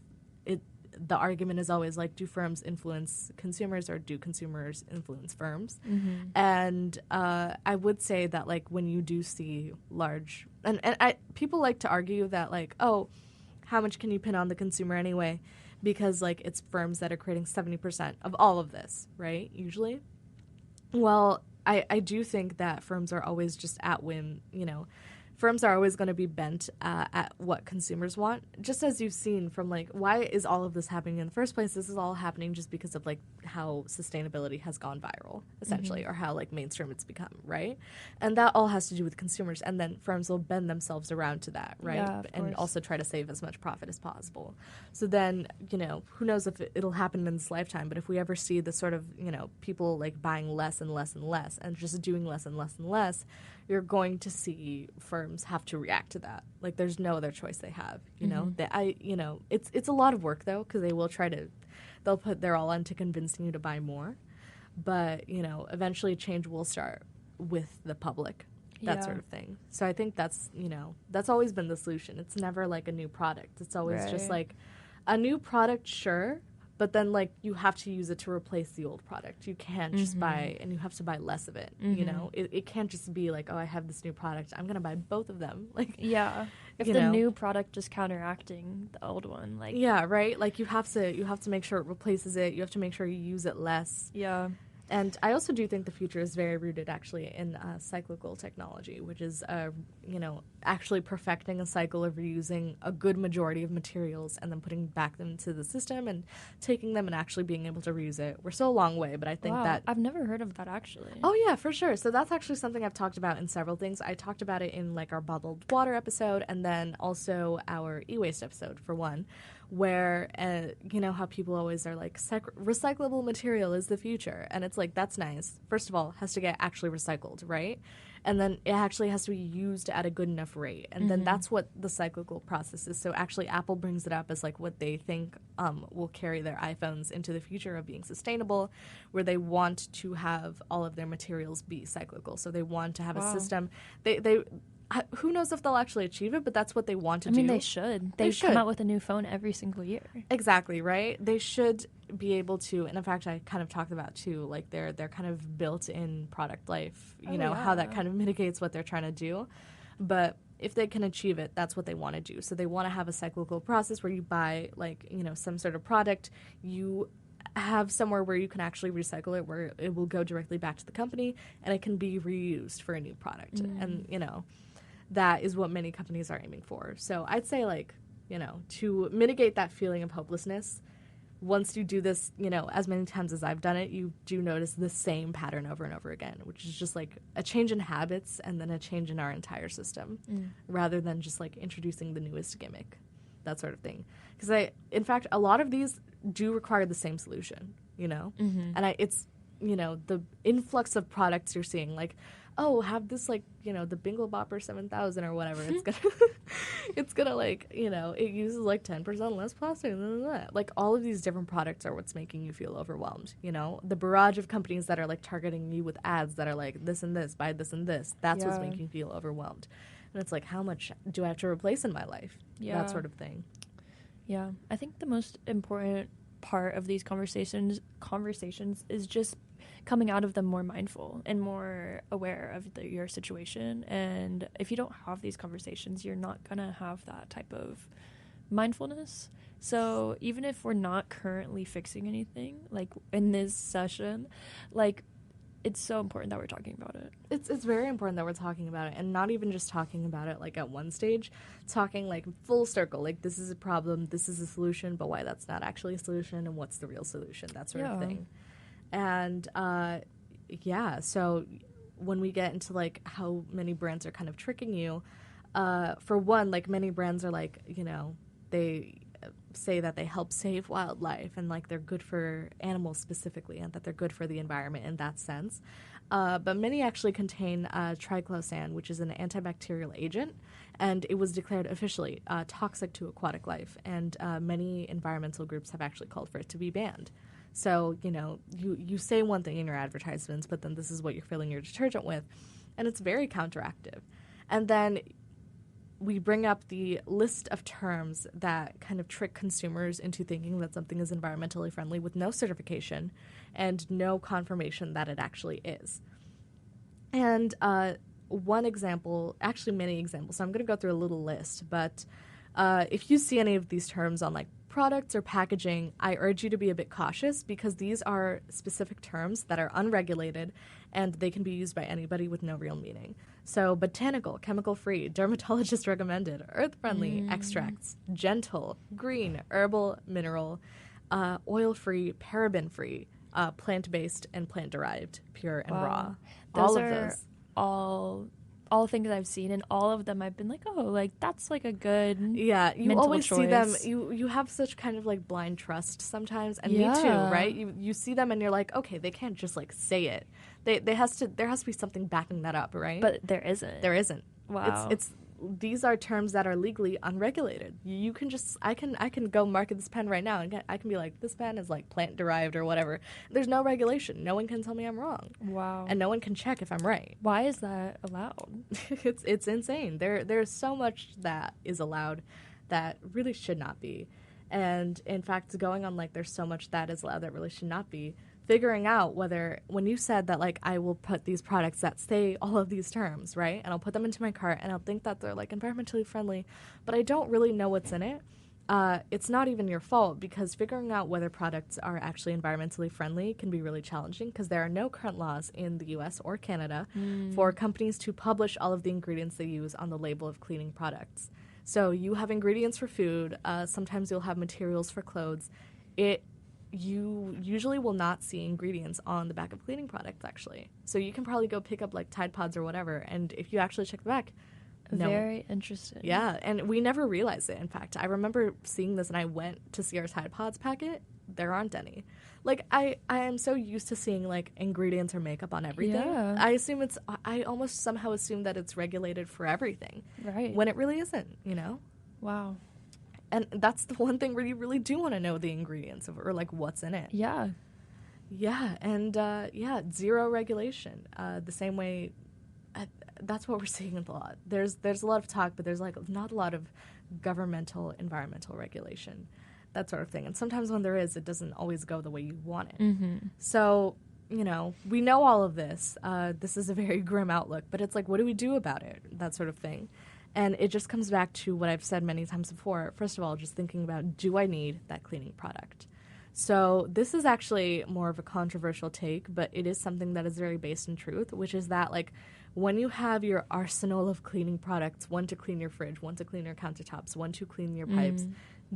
it. The argument is always like, do firms influence consumers or do consumers influence firms? Mm-hmm. And I would say that like when you do see large, and people like to argue that like, oh, how much can you pin on the consumer anyway? Because like it's firms that are creating 70% of all of this, right? Usually. Well, I do think that firms are always just at whim, firms are always going to be bent at what consumers want. Just as you've seen from like, why is all of this happening in the first place? This is all happening just because of like how sustainability has gone viral, essentially, or how like mainstream it's become, right? And that all has to do with consumers. And then firms will bend themselves around to that, right? Yeah, and also try to save as much profit as possible. So then, who knows if it'll happen in this lifetime, but if we ever see the sort of, people like buying less and less and less and just doing less and less and less, you're going to see firms have to react to that. Like there's no other choice they have, it's a lot of work though, because they'll put their all into convincing you to buy more. But, eventually change will start with the public, that sort of thing. So I think that's always been the solution. It's never like a new product. It's always just like a new product, sure, but then like you have to use it to replace the old product. You can't just buy, and you have to buy less of it. It can't just be like, oh, I have this new product, I'm gonna buy both of them. Like if the new product is counteracting the old one, like right, like you have to make sure it replaces it. You have to make sure you use it less. And I also do think the future is very rooted actually in cyclical technology, which is, actually perfecting a cycle of reusing a good majority of materials and then putting back them into the system and taking them and actually being able to reuse it. We're still a long way, but I think that... I've never heard of that actually. Oh yeah, for sure. So that's actually something I've talked about in several things. I talked about it in like our bottled water episode and then also our e-waste episode for one, where how people always are like recyclable material is the future, and it's like, that's nice. First of all, it has to get actually recycled, right? And then it actually has to be used at a good enough rate, and then that's what the cyclical process is. So actually Apple brings it up as like what they think will carry their iPhones into the future of being sustainable, where they want to have all of their materials be cyclical. So they want to have a system. They who knows if they'll actually achieve it, but that's what they want to do. I mean, they should. They come out with a new phone every single year. Exactly, right? They should be able to, and in fact, I kind of talked about, too, like their kind of built-in product life, how that kind of mitigates what they're trying to do. But if they can achieve it, that's what they want to do. So they want to have a cyclical process where you buy, like, some sort of product, you have somewhere where you can actually recycle it, where it will go directly back to the company, and it can be reused for a new product. And, that is what many companies are aiming for. So I'd say, like, to mitigate that feeling of hopelessness, once you do this, as many times as I've done it, you do notice the same pattern over and over again, which is just like a change in habits and then a change in our entire system, rather than just like introducing the newest gimmick, that sort of thing. Because in fact, a lot of these do require the same solution, and it's, the influx of products you're seeing, like, oh, have this, like, the Bingle Bopper 7000 or whatever. It's gonna like, it uses like 10% less plastic. Blah, blah, blah. Like, all of these different products are what's making you feel overwhelmed. The barrage of companies that are like targeting you with ads that are like this and this, buy this and this. That's what's making you feel overwhelmed. And it's like, how much do I have to replace in my life? That sort of thing. Yeah, I think the most important part of these conversations is just coming out of them more mindful and more aware of your situation. And if you don't have these conversations, you're not gonna have that type of mindfulness. So even if we're not currently fixing anything, like in this session, like it's so important that we're talking about it. It's very important that we're talking about it, and not even just talking about it like at one stage, talking like full circle, like this is a problem, this is a solution, but why that's not actually a solution, and what's the real solution, that sort of thing. And so when we get into like how many brands are kind of tricking you, for one, like many brands are like, you know, they say that they help save wildlife and like they're good for animals specifically and that they're good for the environment in that sense. But many actually contain triclosan, which is an antibacterial agent, and it was declared officially toxic to aquatic life. And many environmental groups have actually called for it to be banned. So, you know, you say one thing in your advertisements, but then this is what you're filling your detergent with, and it's very counteractive. And then we bring up the list of terms that kind of trick consumers into thinking that something is environmentally friendly with no certification and no confirmation that it actually is. And one example, actually many examples, so I'm going to go through a little list, but if you see any of these terms on like products or packaging, I urge you to be a bit cautious because these are specific terms that are unregulated and they can be used by anybody with no real meaning. So botanical, chemical-free, dermatologist recommended, earth-friendly extracts, gentle, green, herbal, mineral, oil-free, paraben-free, plant-based, and plant-derived, pure and raw. All of those. All things I've seen, and all of them I've been like, oh, like that's like a good you always choice. See them. You have such kind of like blind trust sometimes, and me too, right? You see them and you're like, okay, they can't just like say it. There has to be something backing that up, right? But there isn't. There isn't. Wow. It's these are terms that are legally unregulated. You can just I can go market this pen right now and I can be like, this pen is like plant derived or whatever. There's no regulation. No one can tell me I'm wrong. Wow. And no one can check if I'm right. Why is that allowed? It's insane. There's so much that is allowed that really should not be. And in fact, going on like there's so much that is allowed that really should not be. Figuring out whether, when you said that, like, I will put these products that say all of these terms, right? And I'll put them into my cart and I'll think that they're, like, environmentally friendly, but I don't really know what's in it. It's not even your fault because figuring out whether products are actually environmentally friendly can be really challenging because there are no current laws in the US or Canada for companies to publish all of the ingredients they use on the label of cleaning products. So you have ingredients for food. Sometimes you'll have materials for clothes. You usually will not see ingredients on the back of cleaning products, actually. So you can probably go pick up, like, Tide Pods or whatever, and if you actually check the back, no. Very interesting. Yeah, and we never realized it, in fact. I remember seeing this, and I went to see our Tide Pods packet. There aren't any. Like, I am so used to seeing, like, ingredients or makeup on everything. Yeah. I almost somehow assume that it's regulated for everything. Right. When it really isn't, you know? Wow. And that's the one thing where you really do want to know the ingredients or like what's in it. Yeah. Yeah, and zero regulation. The same way, that's what we're seeing a lot. There's a lot of talk, but there's like not a lot of governmental environmental regulation, that sort of thing. And sometimes when there is, it doesn't always go the way you want it. Mm-hmm. So, you know, we know all of this. This is a very grim outlook, but it's like, what do we do about it? That sort of thing. And it just comes back to what I've said many times before. First of all, just thinking about, do I need that cleaning product? So this is actually more of a controversial take, but it is something that is very based in truth, which is that, like, when you have your arsenal of cleaning products, one to clean your fridge, one to clean your countertops, one to clean your pipes,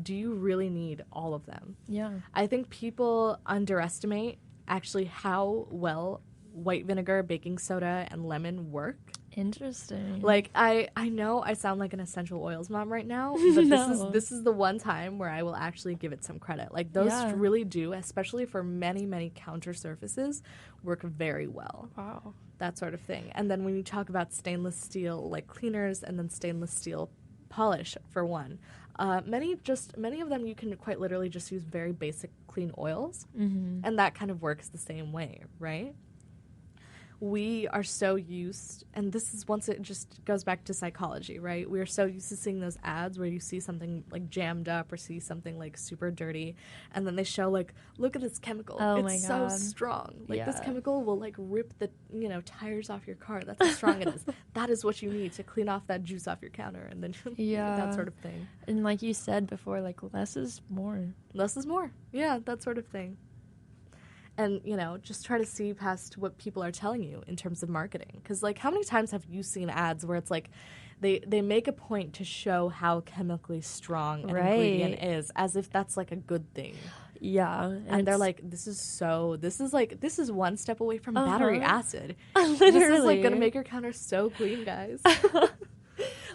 do you really need all of them? Yeah. I think people underestimate actually how well white vinegar, baking soda, and lemon work. Interesting. Like, I know I sound like an essential oils mom right now, but No. this is the one time where I will actually give it some credit. Like, those really do, especially for many, many counter surfaces, work very well. Wow. That sort of thing. And then when you talk about stainless steel, like, cleaners and then stainless steel polish, for one, many of them you can quite literally just use very basic clean oils, and that kind of works the same way, right? We are so used, and this is once it just goes back to psychology, right? We are so used to seeing those ads where you see something like jammed up or see something like super dirty, and then they show like, look at this chemical. Oh it's my God. so strong. Like this chemical will like rip the tires off your car. That's how strong it is. That is what you need to clean off that juice off your counter, and then that sort of thing. And like you said before, like less is more. Less is more. Yeah, that sort of thing. and, you know, just try to see past what people are telling you in terms of marketing. Because, like, how many times have you seen ads where it's like they make a point to show how chemically strong an ingredient is, as if that's like a good thing. Yeah. And they're like, this is one step away from battery acid. Literally. This is like gonna make your counter so clean, guys.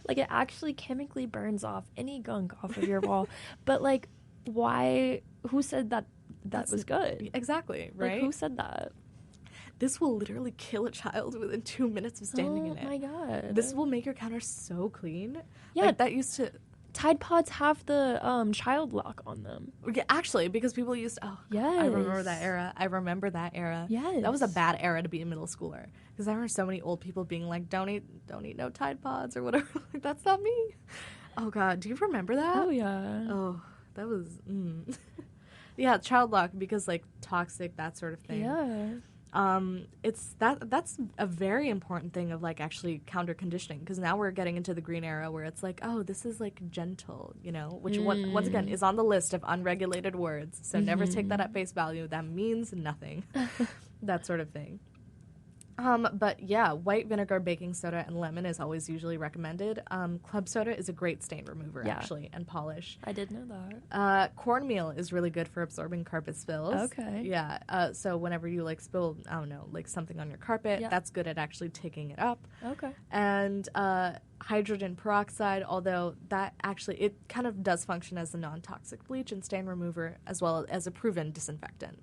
Like, it actually chemically burns off any gunk off of your wall. But, like, why? Who said that was good? Exactly, right? Like, who said that? This will literally kill a child within 2 minutes of standing in it. Oh, my God. This will make your counter so clean. Yeah. Like, that used to... Tide Pods have the child lock on them. Yeah, actually, because people used... Oh, yes. I remember that era. Yes. That was a bad era to be a middle schooler. Because I remember so many old people being like, don't eat no Tide Pods or whatever. Like, that's not me. Oh, God. Do you remember that? Oh, yeah. Oh, that was... Yeah, child lock, because, like, toxic, that sort of thing. Yeah. That's a very important thing of, like, actually counter conditioning, because now we're getting into the green era where it's like, oh, this is like gentle, you know, which once again is on the list of unregulated words, so never take that at face value. That means nothing. That sort of thing. But yeah, white vinegar, baking soda, and lemon is always usually recommended. Club soda is a great stain remover, actually, and polish. I did know that. Cornmeal is really good for absorbing carpet spills. Okay. Yeah. So whenever you, like, spill, I don't know, like something on your carpet, that's good at actually taking it up. Okay. And hydrogen peroxide, although that actually, it kind of does function as a non-toxic bleach and stain remover, as well as a proven disinfectant.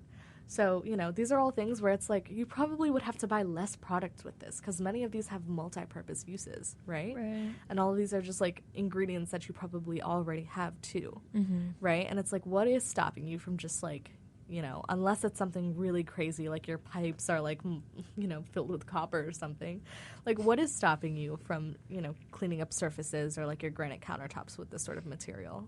So, you know, these are all things where it's like you probably would have to buy less products with this, because many of these have multi-purpose uses, right? Right. And all of these are just, like, ingredients that you probably already have too, Mm-hmm. right? And it's like, what is stopping you from just, like, you know, unless it's something really crazy, like your pipes are, like, you know, filled with copper or something. Like, what is stopping you from, you know, cleaning up surfaces or, like, your granite countertops with this sort of material,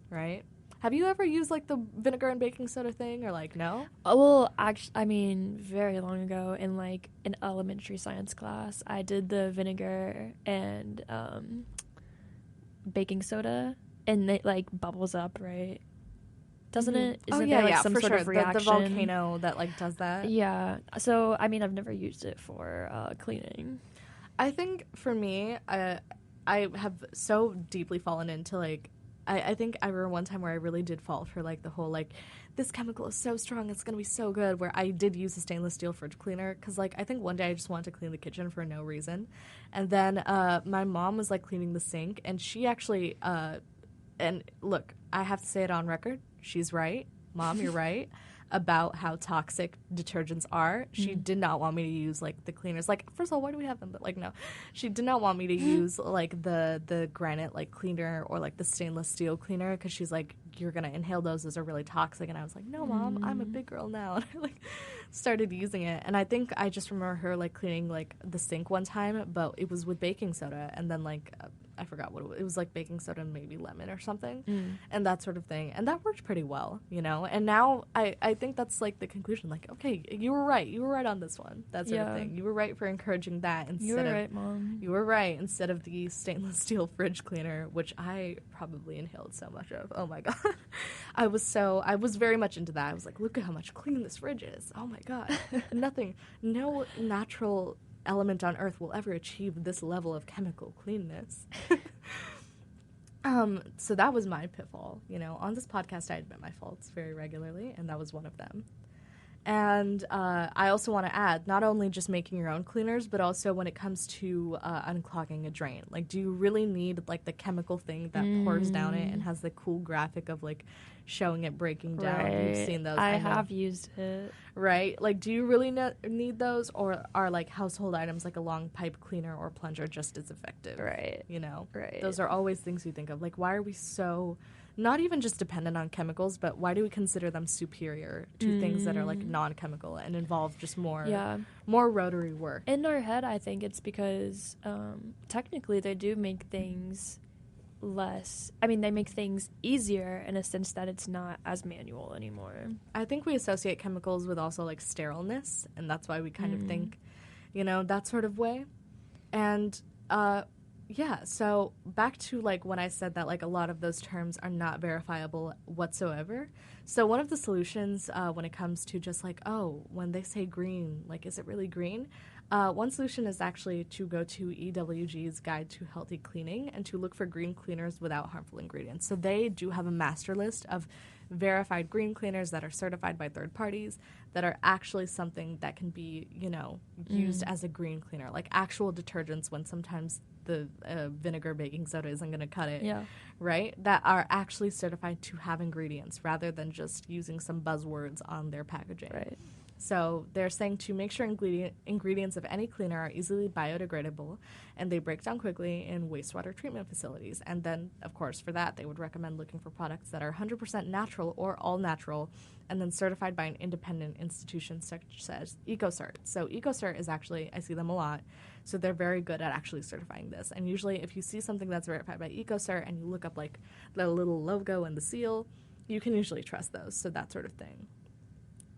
right? Have you ever used, like, the vinegar and baking soda thing, or, like, no? Oh, well, actually, I mean, very long ago in, like, an elementary science class, I did the vinegar and baking soda, and it, like, bubbles up, right? Doesn't it? Isn't there, like, some for sure. sure. Of reaction? The volcano that, like, does that. Yeah. So, I mean, I've never used it for cleaning. I think, for me, I have so deeply fallen into, like, I think I remember one time where I really did fall for, like, the whole, like, this chemical is so strong, it's going to be so good, where I did use a stainless steel fridge cleaner, because, like, I think one day I just wanted to clean the kitchen for no reason. And then my mom was, like, cleaning the sink, and she actually, and look, I have to say it on record, she's right. Mom, you're right about how toxic detergents are. She did not want me to use, like, the cleaners. Like, first of all, why do we have them? But, like, no. She did not want me to use, like, the granite, like, cleaner or, like, the stainless steel cleaner, because she's like, you're going to inhale those are really toxic. And I was like, no, Mom, I'm a big girl now. And I, like, started using it. And I think I just remember her, like, cleaning, like, the sink one time, but it was with baking soda. And then, like, I forgot what it was, like, baking soda and maybe lemon or something, and that sort of thing. And that worked pretty well, you know? And now I think that's, like, the conclusion. Like, okay, you were right. You were right on this one. That sort of thing. You were right for encouraging that instead You were of... right, Mom. You were right, instead of the stainless steel fridge cleaner, which I probably inhaled so much of. Oh, my God. I was very much into that. I was like, look at how much clean this fridge is. Oh, my God. No natural element on earth will ever achieve this level of chemical cleanness. So that was my pitfall. You know, on this podcast, I admit my faults very regularly, and that was one of them. And I also want to add, not only just making your own cleaners, but also when it comes to unclogging a drain. Like, do you really need, like, the chemical thing that pours down it and has the cool graphic of, like, showing it breaking down? Right. You've seen those. I have used it. Right? Like, do you really need those, or are, like, household items like a long pipe cleaner or plunger just as effective? Right. You know? Right. Those are always things you think of. Like, why are we so... not even just dependent on chemicals, but why do we consider them superior to things that are, like, non-chemical and involve just more rotary work? In our head, I think it's because technically they do make things they make things easier in a sense that it's not as manual anymore. I think we associate chemicals with also, like, sterileness, and that's why we kind of think, you know, that sort of way. And Yeah, so back to like when I said that like a lot of those terms are not verifiable whatsoever. So one of the solutions when it comes to just like, oh, when they say green, like is it really green? One solution is actually to go to EWG's Guide to Healthy Cleaning and to look for green cleaners without harmful ingredients. So they do have a master list of verified green cleaners that are certified by third parties that are actually something that can be, used as a green cleaner, like actual detergents when sometimes the vinegar baking soda isn't going to cut it, right? That are actually certified to have ingredients rather than just using some buzzwords on their packaging. Right. So they're saying to make sure ingredients of any cleaner are easily biodegradable and they break down quickly in wastewater treatment facilities. And then, of course, for that, they would recommend looking for products that are 100% natural or all natural and then certified by an independent institution such as EcoCert. So EcoCert is actually, I see them a lot, so they're very good at actually certifying this. And usually if you see something that's verified by EcoCert and you look up like the little logo and the seal, you can usually trust those, so that sort of thing.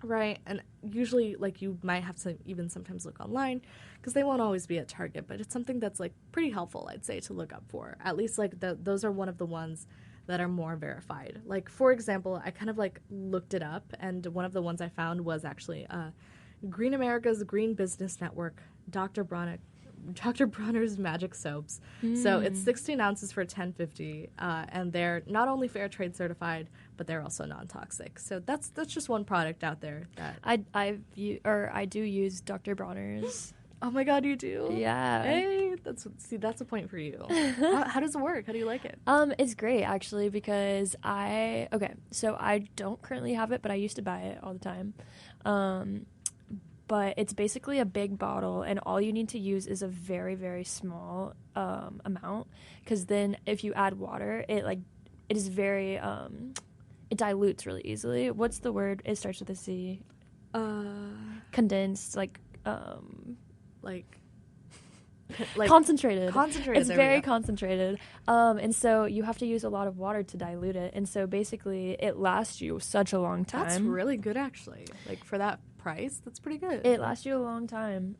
Right, and usually, like, you might have to even sometimes look online because they won't always be at Target, but it's something that's, like, pretty helpful, I'd say, to look up for. At least, like, those are one of the ones that are more verified. Like, for example, I kind of, like, looked it up, and one of the ones I found was actually Green America's Green Business Network, Dr. Bronner's Magic Soaps. So it's 16 ounces for $10.50, and they're not only fair trade certified, but they're also non-toxic. So that's just one product out there that I do use Dr. Bronner's. Oh my God, you do? Yeah. Hey, that's a point for you. How does it work? How do you like it? It's great actually because so I don't currently have it, but I used to buy it all the time. But it's basically a big bottle, and all you need to use is a very, very small amount. Because then, if you add water, it is very it dilutes really easily. What's the word? It starts with a C. Condensed, like concentrated. Concentrated. It's very concentrated. And so you have to use a lot of water to dilute it. And so basically, it lasts you such a long time. That's really good, actually. Like for that price, that's pretty good. It lasts you a long time,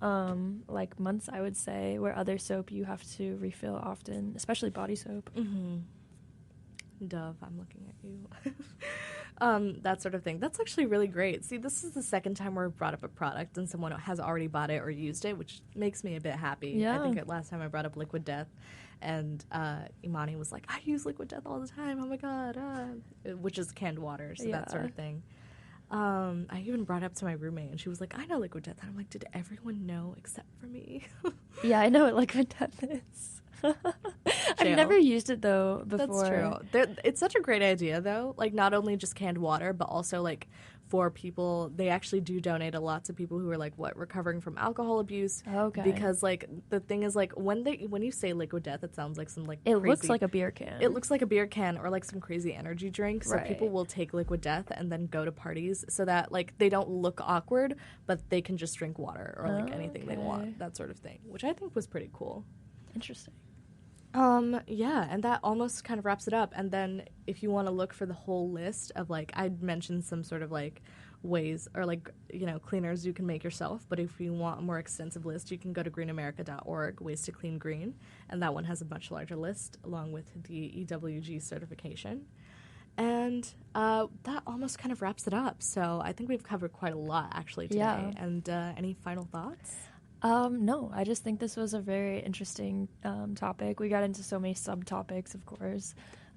like months, I would say, where other soap you have to refill often, especially body soap. Mm-hmm. Dove, I'm looking at you. That sort of thing. That's actually really great. See, this is the second time we've brought up a product and someone has already bought it or used it, which makes me a bit happy. Yeah. I think last time I brought up Liquid Death, and Imani was like, I use Liquid Death all the time. Oh my God. Which is canned water, so that sort of thing. I even brought it up to my roommate, and she was like, I know Liquid Death. And I'm like, did everyone know except for me? Yeah, I know what Liquid Death is. I've never used it, though, before. That's true. It's such a great idea, though. Like, not only just canned water, but also, like, for people, they actually do donate a lot to people who are, like, recovering from alcohol abuse. Okay. Because, like, the thing is, like, when you say Liquid Death, it sounds like some, like, It crazy, looks like a beer can. It looks like a beer can or, like, some crazy energy drink. So Right. people will take Liquid Death and then go to parties so that, like, they don't look awkward, but they can just drink water or, like, anything they want, that sort of thing, which I think was pretty cool. Interesting. Yeah, and that almost kind of wraps it up. And then if you want to look for the whole list of, like, I'd mentioned some sort of, like, ways or, like, cleaners you can make yourself. But if you want a more extensive list, you can go to greenamerica.org, Ways to Clean Green. And that one has a much larger list along with the EWG certification. And that almost kind of wraps it up. So I think we've covered quite a lot, actually, today. Yeah. And any final thoughts? No, I just think this was a very interesting topic. We got into so many subtopics, of course.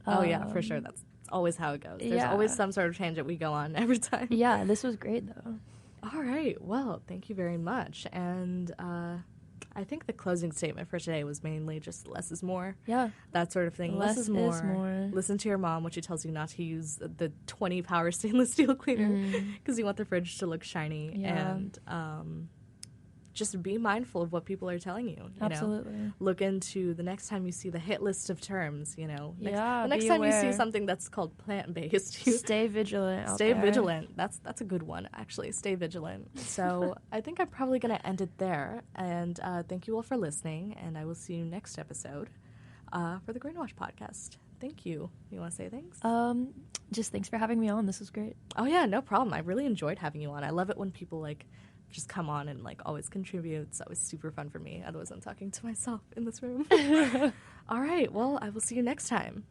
Oh, yeah, for sure. That's always how it goes. There's always some sort of tangent we go on every time. Yeah, this was great, though. All right. Well, thank you very much. And I think the closing statement for today was mainly just less is more. Yeah. That sort of thing. Less is more. Listen to your mom when she tells you not to use the 20-power stainless steel cleaner because you want the fridge to look shiny. Yeah. And just be mindful of what people are telling you. Absolutely. Look into the next time you see the hit list of terms, the next be time aware. you see something that's called plant-based. Stay vigilant out Stay there. vigilant. That's a good one, actually. Stay vigilant. So I think I'm probably going to end it there. And thank you all for listening. And I will see you next episode for the Greenwash podcast. Thank you. You want to say thanks? Just thanks for having me on. This was great. Oh, yeah, no problem. I really enjoyed having you on. I love it when people, like, just come on and like always contribute. It's always super fun for me. Otherwise, I'm talking to myself in this room. All right. Well, I will see you next time.